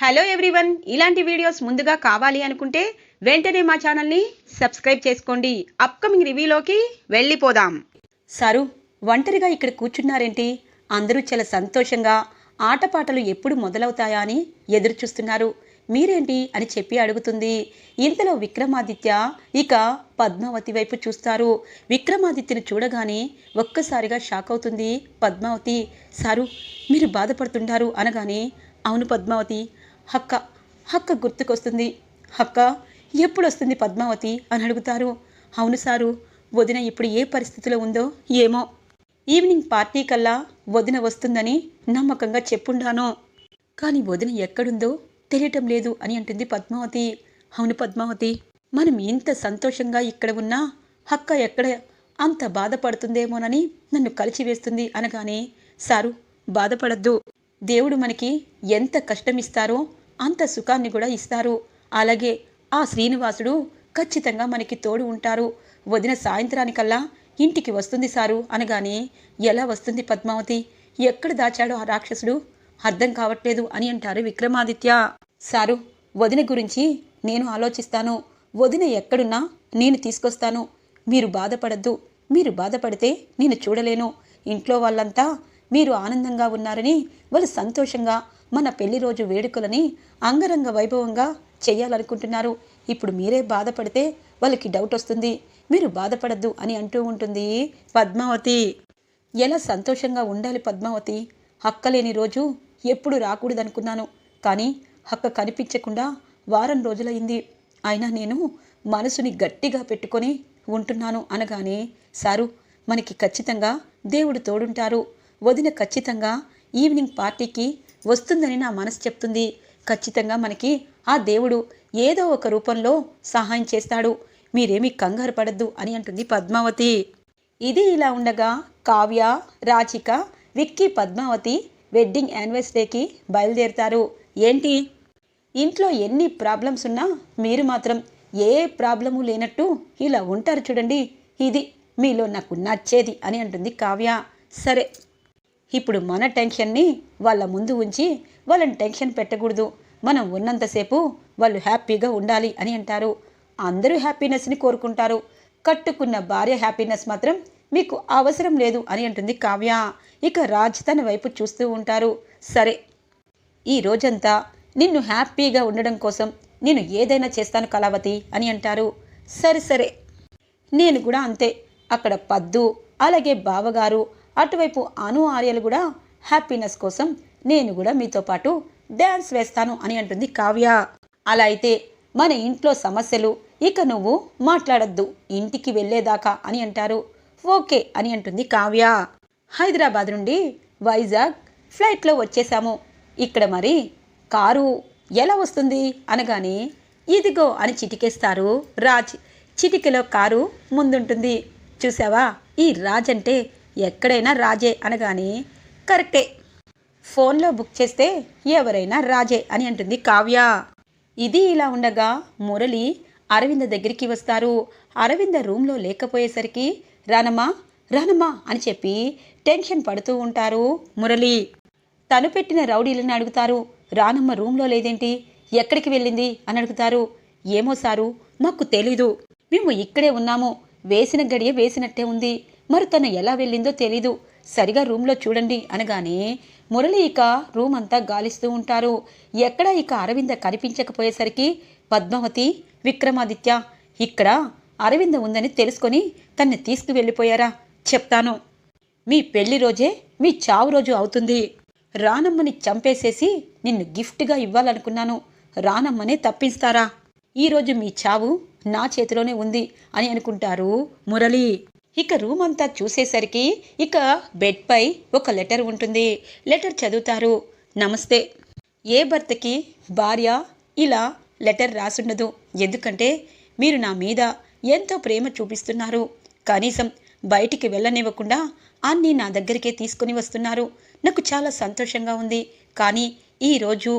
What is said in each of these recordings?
Hello everyone, ఇలాంటి videos ముందుగా కావాలి అనుకుంటే వెంటనే మా ఛానల్ని సబ్స్క్రైబ్ చేసుకోండి. అప్కమింగ్ రివ్యూలోకి వెళ్ళిపోదాం. సారు ఒంటరిగా ఇక్కడ కూర్చున్నారేంటి? అందరూ చాలా సంతోషంగా ఆటపాటలు ఎప్పుడు మొదలవుతాయా అని ఎదురు చూస్తున్నారు. మీరేంటి అని చెప్పి అడుగుతుంది. ఇంతలో విక్రమాదిత్య ఇక పద్మావతి వైపు చూస్తారు. విక్రమాదిత్యను చూడగానే ఒక్కసారిగా షాక్ అవుతుంది పద్మావతి. సారు మీరు బాధపడుతుంటారు అనగానే, అవును పద్మావతి, హక్క హక్క గుర్తుకొస్తుంది. హక్క ఎప్పుడు వస్తుంది పద్మావతి అని అడుగుతారు. అవును సారు, వదిన ఇప్పుడు ఏ పరిస్థితిలో ఉందో ఏమో. ఈవినింగ్ పార్టీ కల్లా వదిన వస్తుందని నమ్మకంగా చెప్పుండాను, కానీ వదిన ఎక్కడుందో తెలియటం లేదు అని అంటుంది పద్మావతి. అవును పద్మావతి, మనం ఇంత సంతోషంగా ఇక్కడ ఉన్నా హక్క ఎక్కడ అంత బాధపడుతుందేమోనని నన్ను కలిచివేస్తుంది అనగానే, సారు బాధపడద్దు, దేవుడు మనకి ఎంత కష్టమిస్తారో అంత సుఖాన్ని కూడా ఇస్తారు. అలాగే ఆ శ్రీనివాసుడు ఖచ్చితంగా మనకి తోడు ఉంటారు. వదిన సాయంత్రానికల్లా ఇంటికి వస్తుంది సారు అనగానే, ఎలా వస్తుంది పద్మావతి? ఎక్కడ దాచాడో ఆ రాక్షసుడు అర్థం కావట్లేదు అని అంటారు విక్రమాదిత్య. సారు, వదిన గురించి నేను ఆలోచిస్తాను. వదిన ఎక్కడున్నా నేను తీసుకొస్తాను. మీరు బాధపడద్దు. మీరు బాధపడితే నేను చూడలేను. ఇంట్లో వాళ్ళంతా మీరు ఆనందంగా ఉన్నారని, వాళ్ళు సంతోషంగా మన పెళ్లి రోజు వేడుకలని అంగరంగ వైభవంగా చెయ్యాలనుకుంటున్నారు. ఇప్పుడు మీరే బాధపడితే వాళ్ళకి డౌట్ వస్తుంది. మీరు బాధపడద్దు అని అంటూ ఉంటుంది పద్మావతి. ఎలా సంతోషంగా ఉండాలి పద్మావతి? హక్క లేని రోజు ఎప్పుడు రాకూడదనుకున్నాను, కానీ హక్క కనిపించకుండా వారం రోజులైంది. అయినా నేను మనసుని గట్టిగా పెట్టుకొని ఉంటున్నాను అనగానే, సారు మనకి ఖచ్చితంగా దేవుడు తోడుంటారు. వదిన ఖచ్చితంగా ఈవినింగ్ పార్టీకి వస్తుందని నా మనసు చెప్తుంది. ఖచ్చితంగా మనకి ఆ దేవుడు ఏదో ఒక రూపంలో సహాయం చేస్తాడు. మీరేమీ కంగారు పడద్దు అని అంటుంది పద్మావతి. ఇది ఇలా ఉండగా కావ్య, రాచిక, విక్కీ, పద్మావతి వెడ్డింగ్ యానివర్సరీకి బయలుదేరుతారు. ఏంటి ఇంట్లో ఎన్ని ప్రాబ్లమ్స్ ఉన్నా మీరు మాత్రం ఏ ప్రాబ్లము లేనట్టు ఇలా ఉంటారు చూడండి, ఇది మీలో నాకు నచ్చేది అని అంటుంది కావ్య. సరే, ఇప్పుడు మన టెన్షన్ని వాళ్ళ ముందు ఉంచి వాళ్ళని టెన్షన్ పెట్టకూడదు. మనం ఉన్నంతసేపు వాళ్ళు హ్యాపీగా ఉండాలి అని అంటారు. అందరూ హ్యాపీనెస్ని కోరుకుంటారు, కట్టుకున్న భార్య హ్యాపీనెస్ మాత్రం మీకు అవసరం లేదు అని అంటుంది కావ్య. ఇక రాజ్ తన వైపు చూస్తూ ఉంటారు. సరే, ఈ రోజంతా నిన్ను హ్యాపీగా ఉండడం కోసం నేను ఏదైనా చేస్తాను కళావతి అని అంటారు. సరే సరే, నేను కూడా అంతే. అక్కడ పద్దు, అలాగే బావగారు, అటువైపు అను, ఆర్యలు కూడా హ్యాపీనెస్ కోసం నేను కూడా మీతో పాటు డ్యాన్స్ వేస్తాను అని అంటుంది కావ్య. అలా అయితే మన ఇంట్లో సమస్యలు ఇక నువ్వు మాట్లాడద్దు ఇంటికి వెళ్ళేదాకా అని అంటారు. ఓకే అని అంటుంది కావ్య. హైదరాబాద్ నుండి వైజాగ్ ఫ్లైట్లో వచ్చేసాము. ఇక్కడ మరి కారు ఎలా వస్తుంది అనగానే, ఇదిగో అని చిటికేస్తారు రాజ్. చిటికెలో కారు ముందుంటుంది. చూసావా, ఈ రాజ్ అంటే ఎక్కడైనా రాజే అనగానే, కరెక్టే, ఫోన్లో బుక్ చేస్తే ఎవరైనా రాజే అని అంటుంది కావ్య. ఇది ఇలా ఉండగా మురళి అరవింద దగ్గరికి వస్తారు. అరవింద రూమ్లో లేకపోయేసరికి రానమ్మా రానమ్మా అని చెప్పి టెన్షన్ పడుతూ ఉంటారు మురళి. తను పెట్టిన రౌడీలను అడుగుతారు. రానమ్మ రూమ్లో లేదేంటి, ఎక్కడికి వెళ్ళింది అని అడుగుతారు. ఏమో సారు, మాకు తెలీదు, మేము ఇక్కడే ఉన్నాము. వేసిన గడియ వేసినట్టే ఉంది, మరి తను ఎలా వెళ్ళిందో తెలీదు, సరిగా రూమ్లో చూడండి అనగానే మురళి ఇక రూమ్ అంతా గాలిస్తూ ఉంటారు. ఎక్కడ ఇక అరవింద కనిపించకపోయేసరికి పద్మావతి, విక్రమాదిత్య ఇక్కడ అరవింద ఉందని తెలుసుకొని తన్ని తీసుకువెళ్ళిపోయారా? చెప్తాను, మీ పెళ్లి రోజే మీ చావు రోజు అవుతుంది. రానమ్మని చంపేసేసి నిన్ను గిఫ్ట్గా ఇవ్వాలనుకున్నాను, రానమ్మనే తప్పిస్తారా? ఈరోజు మీ చావు నా చేతిలోనే ఉంది అని అనుకుంటారు మురళి. ఇక రూమ్ అంతా చూసేసరికి ఇక బెడ్పై ఒక లెటర్ ఉంటుంది. లెటర్ చదువుతారు. నమస్తే, ఏ భర్తకి భార్య ఇలా లెటర్ రాసుండదు. ఎందుకంటే మీరు నా మీద ఎంతో ప్రేమ చూపిస్తున్నారు. కనీసం బయటికి వెళ్ళనివ్వకుండా అన్నీ నా దగ్గరికే తీసుకుని వస్తున్నారు. నాకు చాలా సంతోషంగా ఉంది. కానీ ఈరోజు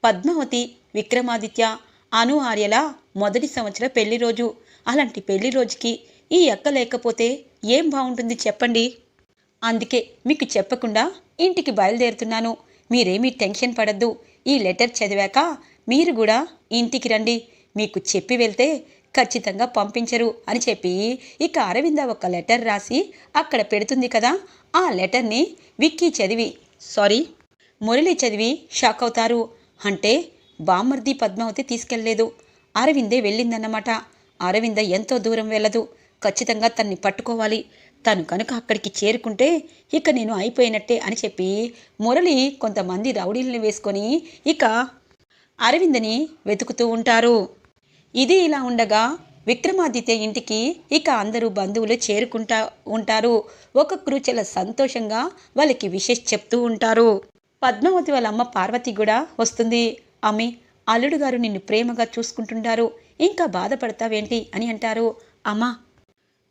పద్మావతి, విక్రమాదిత్య, అను, ఆర్యల మొదటి సంవత్సర పెళ్లి రోజు. అలాంటి పెళ్లి రోజుకి ఈ అక్క లేకపోతే ఏం బాగుంటుంది చెప్పండి. అందుకే మీకు చెప్పకుండా ఇంటికి బయలుదేరుతున్నాను. మీరేమీ టెన్షన్ పడద్దు. ఈ లెటర్ చదివాక మీరు కూడా ఇంటికి రండి, మీకు చెప్పి వెళ్తే ఖచ్చితంగా పంపించరు అని చెప్పి ఇక అరవింద ఒక లెటర్ రాసి అక్కడ పెడుతుంది కదా. ఆ లెటర్ని విక్కీ చదివి మురళి చదివి షాక్ అవుతారు. అంటే బామ్మర్ది పద్మావతి తీసుకెళ్లలేదు, అరవిందే వెళ్ళిందన్నమాట. అరవింద ఎంతో దూరం వెళ్ళదు, ఖచ్చితంగా తన్ని పట్టుకోవాలి. తను కనుక అక్కడికి చేరుకుంటే ఇక నేను అయిపోయినట్టే అని చెప్పి మురళి కొంతమంది రౌడీల్ని వేసుకొని ఇక అరవిందని వెతుకుతూ ఉంటారు. ఇది ఇలా ఉండగా విక్రమాదిత్య ఇంటికి ఇక అందరూ బంధువులు చేరుకుంటా ఉంటారు. ఒక్కొక్కరు చాలా సంతోషంగా వాళ్ళకి విషెస్ చెప్తూ ఉంటారు. పద్మావతి వాళ్ళ అమ్మ పార్వతి కూడా వస్తుంది. అమ్మి, అల్లుడు గారు నిన్ను ప్రేమగా చూసుకుంటుంటారు, ఇంకా బాధపడతావేంటి అని అంటారు. అమ్మా,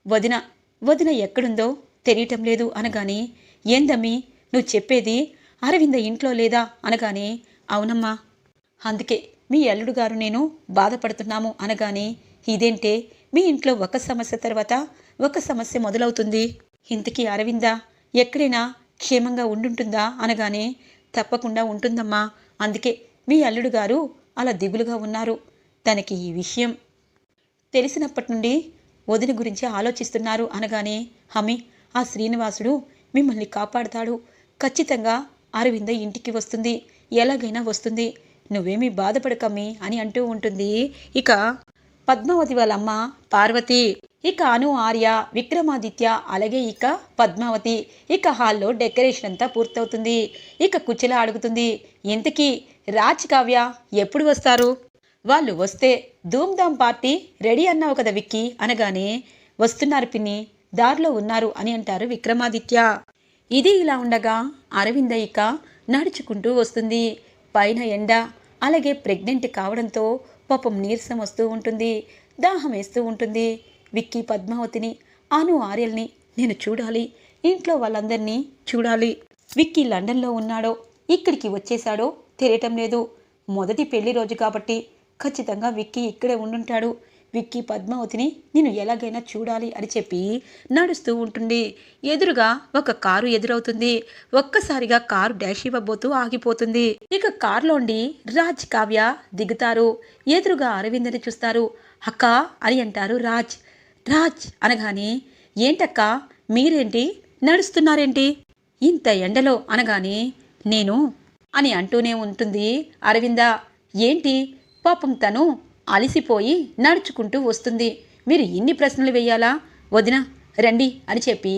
వదిన వదిన ఎక్కడుందో తెలియటం లేదు అనగానే, ఏందమ్మీ నువ్వు చెప్పేది, అరవింద ఇంట్లో లేదా అనగానే, అవునమ్మా, అందుకే మీ అల్లుడు గారు నేను బాధపడుతున్నాము అనగానే, ఇదేంటే మీ ఇంట్లో ఒక సమస్య తర్వాత ఒక సమస్య మొదలవుతుంది, ఇంతకీ అరవింద ఎక్కడైనా క్షేమంగా ఉండుంటుందా అనగానే, తప్పకుండా ఉంటుందమ్మా, అందుకే మీ అల్లుడు గారు అలా దిగులుగా ఉన్నారు. తనకి ఈ విషయం తెలిసినప్పటి నుండి వదిన గురించి ఆలోచిస్తున్నారు అనగానే, హమి, ఆ శ్రీనివాసుడు మిమ్మల్ని కాపాడుతాడు, ఖచ్చితంగా అరవింద ఇంటికి వస్తుంది, ఎలాగైనా వస్తుంది, నువ్వేమీ బాధపడకమ్మి అని అంటూ ఉంటుంది ఇక పద్మావతి వాళ్ళమ్మ పార్వతి. ఇక అను, ఆర్య, విక్రమాదిత్య, అలాగే ఇక పద్మావతి ఇక హాల్లో డెకరేషన్ అంతా పూర్తవుతుంది. ఇక కుచ్చిలా అడుగుతుంది, ఇంతకీ రాజ్, కావ్య ఎప్పుడు వస్తారు? వాళ్ళు వస్తే ధూమ్ధామ్ పార్టీ రెడీ అన్నావు కదా విక్కీ అనగానే, వస్తున్నారు పిన్ని, దారిలో ఉన్నారు అని అంటారు విక్రమాదిత్య. ఇది ఇలా ఉండగా అరవింద ఇక నడుచుకుంటూ వస్తుంది. పైన ఎండ, అలాగే ప్రెగ్నెంట్ కావడంతో పాపం నీరసం వస్తూ ఉంటుంది, దాహం వేస్తూ ఉంటుంది. విక్కీ పద్మావతిని, అను, ఆర్యల్ని నేను చూడాలి, ఇంట్లో వాళ్ళందరినీ చూడాలి. విక్కీ లండన్లో ఉన్నాడో ఇక్కడికి వచ్చేశాడో తెలియటం లేదు. మొదటి పెళ్లి రోజు కాబట్టి ఖచ్చితంగా విక్కీ ఇక్కడే ఉండుంటాడు. విక్కీ పద్మావతిని నేను ఎలాగైనా చూడాలి అని చెప్పి నడుస్తూ ఉంటుంది. ఎదురుగా ఒక కారు ఎదురవుతుంది. ఒక్కసారిగా కారు డాష్ ఇవ్వబోతూ ఆగిపోతుంది. ఇక కారులోండి రాజ్, కావ్య దిగుతారు. ఎదురుగా అరవిందని చూస్తారు. అక్క అని అంటారు రాజ్. రాజ్ అనగానే, ఏంటక్క మీరేంటి నడుస్తున్నారేంటి ఇంత ఎండలో అనగానే, నేను అని అంటూనే ఉంటుంది అరవింద. ఏంటి పాపం తను అలిసిపోయి నడుచుకుంటూ వస్తుంది, మీరు ఇన్ని ప్రశ్నలు వేయాలా? వదిన రండి అని చెప్పి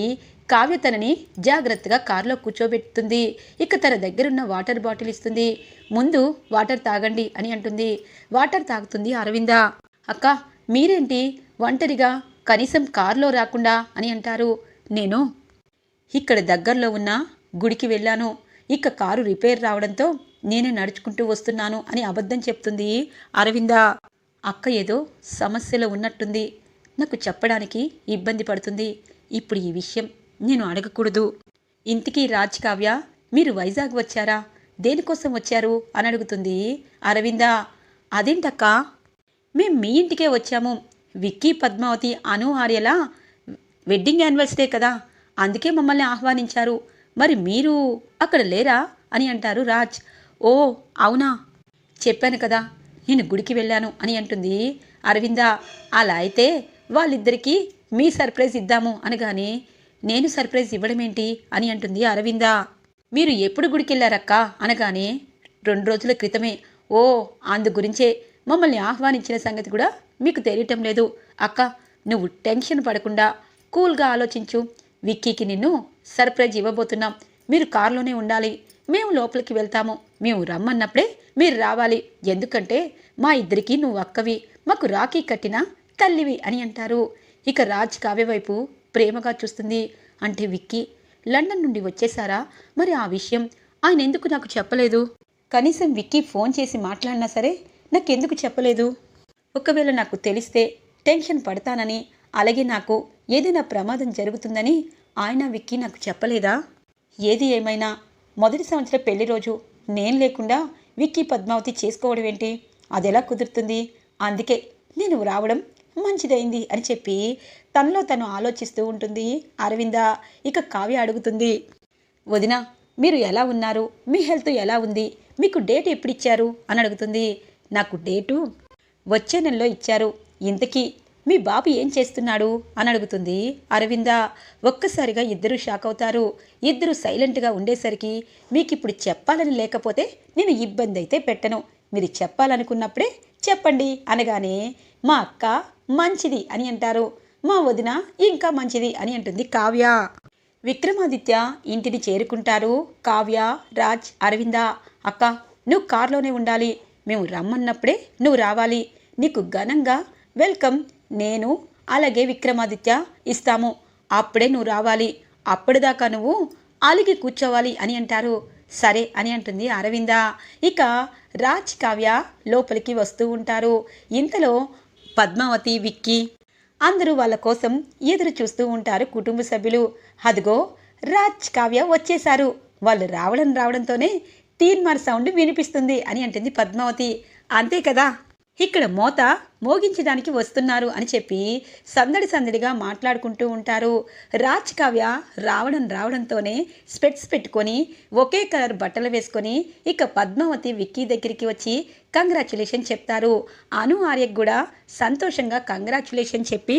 కావ్య తనని జాగ్రత్తగా కారులో కూర్చోబెడుతుంది. ఇక తన దగ్గరున్న వాటర్ బాటిల్ ఇస్తుంది. ముందు వాటర్ తాగండి అని అంటుంది. వాటర్ తాగుతుంది అరవింద. అక్క మీరేంటి ఒంటరిగా కనీసం కారులో రాకుండా అని అంటారు. నేను ఇక్కడ దగ్గరలో ఉన్న గుడికి వెళ్ళాను, ఇక కారు రిపేర్ రావడంతో నేనే నడుచుకుంటూ వస్తున్నాను అని అబద్ధం చెప్తుంది అరవింద. అక్క ఏదో సమస్యలో ఉన్నట్టుంది, నాకు చెప్పడానికి ఇబ్బంది పడుతుంది, ఇప్పుడు ఈ విషయం నేను అడగకూడదు. ఇంతకీ రాజ్, కావ్య మీరు వైజాగ్ వచ్చారా, దేనికోసం వచ్చారు అని అడుగుతుంది అరవింద. అదేంటక్క, మేం మీ ఇంటికే వచ్చాము, విక్కీ, పద్మావతి, అను, ఆర్యల వెడ్డింగ్ యానివర్సరీ కదా, అందుకే మమ్మల్ని ఆహ్వానించారు, మరి మీరు అక్కడ లేరా అని అంటారు రాజ్. ఓ అవునా, చెప్పాను కదా నేను గుడికి వెళ్ళాను అని అంటుంది అరవింద. అలా అయితే వాళ్ళిద్దరికీ మీ సర్ప్రైజ్ ఇద్దాము అనగానే, నేను సర్ప్రైజ్ ఇవ్వడమేంటి అని అంటుంది అరవింద. మీరు ఎప్పుడు గుడికి వెళ్ళారక్క అనగానే, 2 రోజుల క్రితమే. ఓ అందు గురించే మమ్మల్ని ఆహ్వానించిన సంగతి కూడా మీకు తెలియటం లేదు. అక్క నువ్వు టెన్షన్ పడకుండా కూల్గా ఆలోచించు, విక్కీకి నిన్ను సర్ప్రైజ్ ఇవ్వబోతున్నాం, మీరు కారులోనే ఉండాలి, మేము లోపలికి వెళ్తాము, మేము రమ్మన్నప్పుడే మీరు రావాలి, ఎందుకంటే మా ఇద్దరికీ నువ్వు అక్కవి, మాకు రాఖీ కట్టిన తల్లివి అని అంటారు. ఇక రాజ్ కావ్య వైపు ప్రేమగా చూస్తుంది. అంటే విక్కీ లండన్ నుండి వచ్చేసారా, మరి ఆ విషయం ఆయన ఎందుకు నాకు చెప్పలేదు, కనీసం విక్కీ ఫోన్ చేసి మాట్లాడినా సరే నాకెందుకు చెప్పలేదు, ఒకవేళ నాకు తెలిస్తే టెన్షన్ పడతానని, అలాగే నాకు ఏదైనా ప్రమాదం జరుగుతుందని ఆయన విక్కీ నాకు చెప్పలేదా? ఏది ఏమైనా మొదటి సంవత్సరం పెళ్లి రోజు నేను లేకుండా విక్కీ పద్మావతి చేసుకోవడం ఏంటి, అదెలా కుదురుతుంది, అందుకే నేను రావడం మంచిదైంది అని చెప్పి తనలో తను ఆలోచిస్తూ ఉంటుంది అరవింద. ఇక కావ్య అడుగుతుంది, వదిన మీరు ఎలా ఉన్నారు, మీ హెల్త్ ఎలా ఉంది, మీకు డేట్ ఎప్పుడు ఇచ్చారు అని అడుగుతుంది. నాకు డేటు వచ్చే నెలలో ఇచ్చారు. ఇంతకీ మీ బాబు ఏం చేస్తున్నాడు అని అడుగుతుంది అరవింద. ఒక్కసారిగా ఇద్దరు షాక్ అవుతారు. ఇద్దరు సైలెంట్గా ఉండేసరికి మీకు ఇప్పుడు చెప్పాలని లేకపోతే నేను ఇబ్బంది అయితే పెట్టను, మీరు చెప్పాలనుకున్నప్పుడే చెప్పండి అనగానే మా అక్క మంచిది అని అంటారు. మా వదిన ఇంకా మంచిది అని అంటుంది కావ్య. విక్రమాదిత్య ఇంటిని చేరుకుంటారు. కావ్య, రాజ్, అరవింద. అక్క నువ్వు కార్లోనే ఉండాలి, మేము రమ్మన్నప్పుడే నువ్వు రావాలి, నీకు ఘనంగా వెల్కమ్ నేను అలాగే విక్రమాదిత్య ఇస్తాము, అప్పుడే నువ్వు రావాలి, అప్పటిదాకా నువ్వు అలిగి కూర్చోవాలి అని అంటారు. సరే అని అంటుంది అరవింద. ఇక రాజ్, కావ్య లోపలికి వస్తూ ఉంటారు. ఇంతలో పద్మావతి, విక్కీ అందరూ వాళ్ళ కోసం ఎదురు చూస్తూ ఉంటారు కుటుంబ సభ్యులు. అదిగో రాజ్, కావ్య వచ్చేశారు, వాళ్ళు రావడంతోనే తీన్మార్ సౌండ్ వినిపిస్తుంది అని అంటుంది పద్మావతి. అంతే కదా, ఇక్కడ మోత మోగించడానికి వస్తున్నారు అని చెప్పి సందడిగా మాట్లాడుకుంటూ ఉంటారు. రాజ్, కావ్య రావడంతోనే స్పెట్స్ పెట్టుకొని ఒకే కలర్ బట్టలు వేసుకొని ఇక పద్మావతి విక్కీ దగ్గరికి వచ్చి కంగ్రాచులేషన్ చెప్తారు. అను, ఆర్యకు కూడా సంతోషంగా కంగ్రాచులేషన్ చెప్పి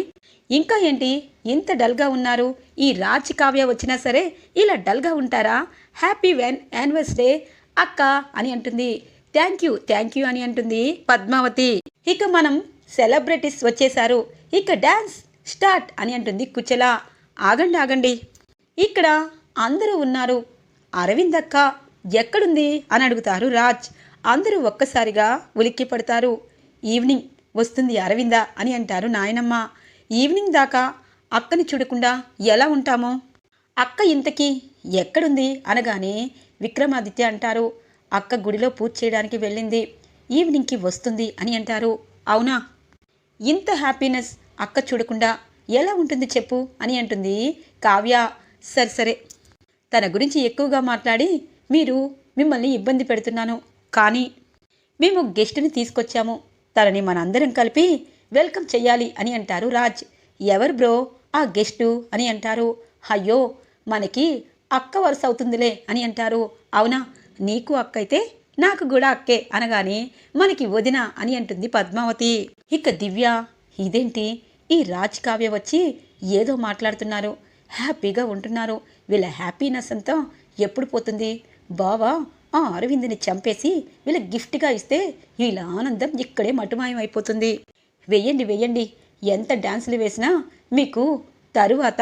ఇంకా ఏంటి ఇంత డల్గా ఉన్నారు, ఈ రాజ్, కావ్య వచ్చినా సరే ఇలా డల్గా ఉంటారా, హ్యాపీ యానివర్సరీ అక్క అని అంటుంది. థ్యాంక్ యూ అని అంటుంది పద్మావతి. ఇక మనం సెలబ్రిటీస్ వచ్చేశారు, ఇక డ్యాన్స్ స్టార్ట్ అని అంటుంది కుచల. ఆగండి, ఇక్కడ అందరూ ఉన్నారు, అరవింద్ అక్క ఎక్కడుంది అని అడుగుతారు రాజ్. అందరూ ఒక్కసారిగా ఉలిక్కి పడతారు. ఈవినింగ్ వస్తుంది అరవింద అని అంటారు నాయనమ్మ. ఈవినింగ్ దాకా అక్కని చూడకుండా ఎలా ఉంటామో, అక్క ఇంతకీ ఎక్కడుంది అనగానే విక్రమాదిత్య అంటారు, అక్క గుడిలో పూజ చేయడానికి వెళ్ళింది, ఈవినింగ్కి వస్తుంది అని అంటారు. అవునా, ఇంత హ్యాపీనెస్ అక్క చూడకుండా ఎలా ఉంటుంది చెప్పు అని అంటుంది కావ్య. సరే తన గురించి ఎక్కువగా మాట్లాడి మిమ్మల్ని ఇబ్బంది పెడుతున్నాను, కానీ మేము గెస్ట్ని తీసుకొచ్చాము, తనని మనందరం కలిపి వెల్కమ్ చెయ్యాలి అని అంటారు రాజ్. ఎవరు బ్రో ఆ గెస్టు అని అంటారు. అయ్యో మనకి అక్క వరుస అవుతుందిలే అని అంటారు. అవునా, నీకు అక్క అయితే నాకు కూడా అక్కే అనగానే మనకి వదిన అని అంటుంది పద్మావతి. ఇక దివ్య, ఇదేంటి ఈ రాజ్, కావ్య వచ్చి ఏదో మాట్లాడుతున్నారు, హ్యాపీగా ఉంటున్నారు, వీళ్ళ హ్యాపీనెస్ అంతా ఎప్పుడు పోతుంది, బావా ఆ అరవింద్ని చంపేసి వీళ్ళ గిఫ్ట్గా ఇస్తే వీళ్ళ ఆనందం ఇక్కడే మటుమాయం అయిపోతుంది, వెయ్యండి ఎంత డ్యాన్సులు వేసినా మీకు తరువాత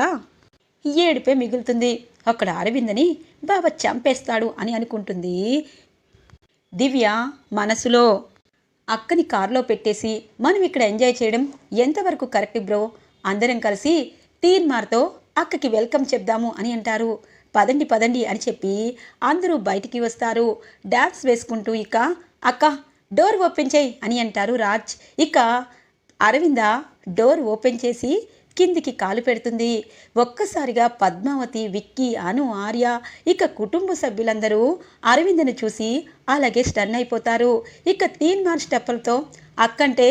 ఏడుపే మిగులుతుంది, అక్కడ అరవిందని బావ చంపేస్తాడు అని అనుకుంటుంది దివ్య మనసులో. అక్కని కారులో పెట్టేసి మనం ఇక్కడ ఎంజాయ్ చేయడం ఎంతవరకు కరెక్ట్ బ్రో, అందరం కలిసి తీన్మార్తో అక్కకి వెల్కమ్ చెప్దాము అని అంటారు. పదండి అని చెప్పి అందరూ బయటికి వస్తారు. డాన్స్ వేసుకుంటూ ఇక అక్క డోర్ ఓపెన్ చేయి అని అంటారు రాజ్. ఇక అరవింద డోర్ ఓపెన్ చేసి కిందికి కాలు పెడుతుంది. ఒక్కసారిగా పద్మావతి, విక్కీ, అను, ఆర్య ఇక కుటుంబ సభ్యులందరూ అరవిందను చూసి అలాగే స్టన్ అయిపోతారు. ఇక తీన్మార్ స్టెప్పులతో అక్కంటే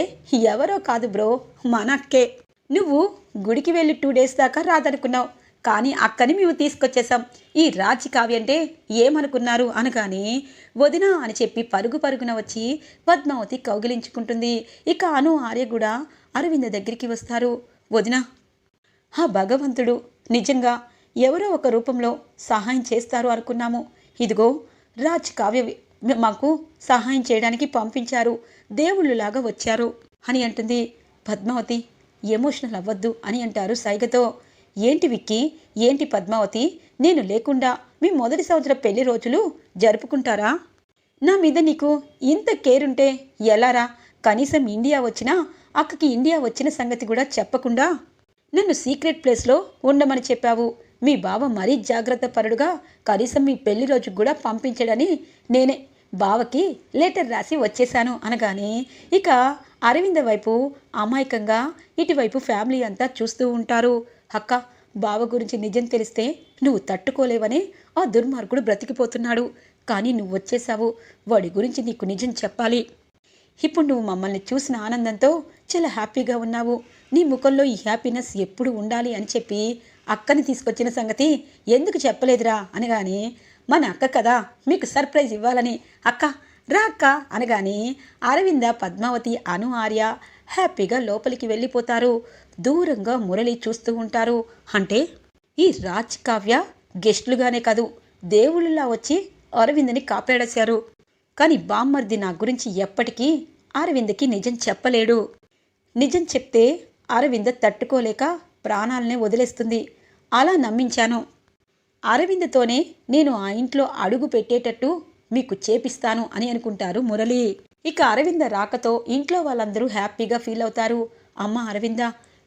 ఎవరో కాదు బ్రో, మన అక్కే, నువ్వు గుడికి వెళ్ళి 2 days దాకా రాదనుకున్నావు, కానీ అక్కని మేము తీసుకొచ్చేసాం, ఈ రాజ్, కావ్య అంటే ఏమనుకున్నారు అనగానే వదిన అని చెప్పి పరుగున వచ్చి పద్మావతి కౌగిలించుకుంటుంది. ఇక అను, ఆర్య కూడా అరవింద దగ్గరికి వస్తారు. వదిన, ఆ భగవంతుడు నిజంగా ఎవరో ఒక రూపంలో సహాయం చేస్తారు అనుకున్నాము, ఇదిగో రాజ్, కావ్య మాకు సహాయం చేయడానికి పంపించారు, దేవుళ్ళులాగా వచ్చారు అని అంటుంది. పద్మావతి ఎమోషనల్ అవ్వద్దు అని అంటారు సైగతో. ఏంటి విక్కీ, ఏంటి పద్మావతి, నేను లేకుండా మీ మొదటి సంవత్సరం పెళ్లి రోజులు జరుపుకుంటారా, నా మీద నీకు ఇంత కేర్ ఉంటే ఎలారా, కనీసం ఇండియా వచ్చినా అక్కకి ఇండియా వచ్చిన సంగతి కూడా చెప్పకుండా నన్ను సీక్రెట్ ప్లేస్లో ఉండమని చెప్పావు, మీ బావ మరీ జాగ్రత్త పరుడుగా కనీసం మీ పెళ్లి రోజుకు కూడా పంపించడని నేనే బావకి లెటర్ రాసి వచ్చేశాను అనగానే ఇక అరవింద వైపు అమాయకంగా ఇటువైపు ఫ్యామిలీ అంతా చూస్తూ ఉంటారు. అక్క, బావ గురించి నిజం తెలిస్తే నువ్వు తట్టుకోలేవని ఆ దుర్మార్గుడు బ్రతికిపోతున్నాడు, కానీ నువ్వు వచ్చేసావు, వాడి గురించి నీకు నిజం చెప్పాలి, ఇప్పుడు నువ్వు మమ్మల్ని చూసిన ఆనందంతో చాలా హ్యాపీగా ఉన్నావు, నీ ముఖంలో ఈ హ్యాపీనెస్ ఎప్పుడు ఉండాలి అని చెప్పి అక్కని తీసుకొచ్చిన సంగతి ఎందుకు చెప్పలేదురా అనగానే మన అక్క కదా మీకు సర్ప్రైజ్ ఇవ్వాలని. అక్క రా అక్క అనగానే అరవింద, పద్మావతి, అను, ఆర్య హ్యాపీగా లోపలికి వెళ్ళిపోతారు. దూరంగా మురళి చూస్తూ ఉంటారు. అంటే ఈ రాజ్, కావ్య గెస్టులుగానే కాదు దేవుళ్ళలా వచ్చి అరవిందని కాపాడేశారు. కానీ బామ్మర్ది నా గురించి ఎప్పటికీ అరవిందకి నిజం చెప్పలేడు. నిజం చెప్తే అరవింద తట్టుకోలేక ప్రాణాలనే వదిలేస్తుంది. అలా నమ్మించాను. అరవిందతోనే నేను ఆ ఇంట్లో అడుగు పెట్టేటట్టు మీకు చేపిస్తాను అని అనుకుంటారు మురళి. ఇక అరవింద రాకతో ఇంట్లో వాళ్ళందరూ హ్యాపీగా ఫీల్ అవుతారు. అమ్మ అరవింద,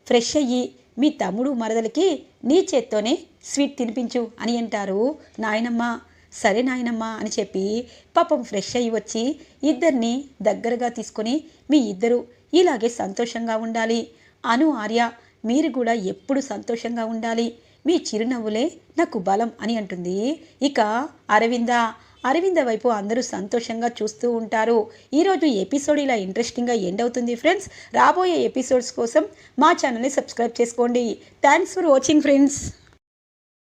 ఫ్రెష్ అయ్యి మీ తమ్ముడు మరదలకి నీ చేత్తోనే స్వీట్ తినిపించు అని అంటారు నాయనమ్మ. సరే నాయనమ్మ అని చెప్పి పాపం ఫ్రెష్ అయ్యి వచ్చి ఇద్దరిని దగ్గరగా తీసుకొని మీ ఇద్దరు ఇలాగే సంతోషంగా ఉండాలి. అను, ఆర్య మీరు కూడా ఎప్పుడు సంతోషంగా ఉండాలి. మీ చిరునవ్వులే నాకు బలం అని అంటుంది. ఇక అరవింద వైపు అందరూ సంతోషంగా చూస్తూ ఉంటారు. ఈరోజు ఎపిసోడ్ ఇలా ఇంట్రెస్టింగ్గా ఎండ్ అవుతుంది ఫ్రెండ్స్. రాబోయే ఎపిసోడ్స్ కోసం మా ఛానల్ని సబ్స్క్రైబ్ చేసుకోండి. Thanks for watching friends.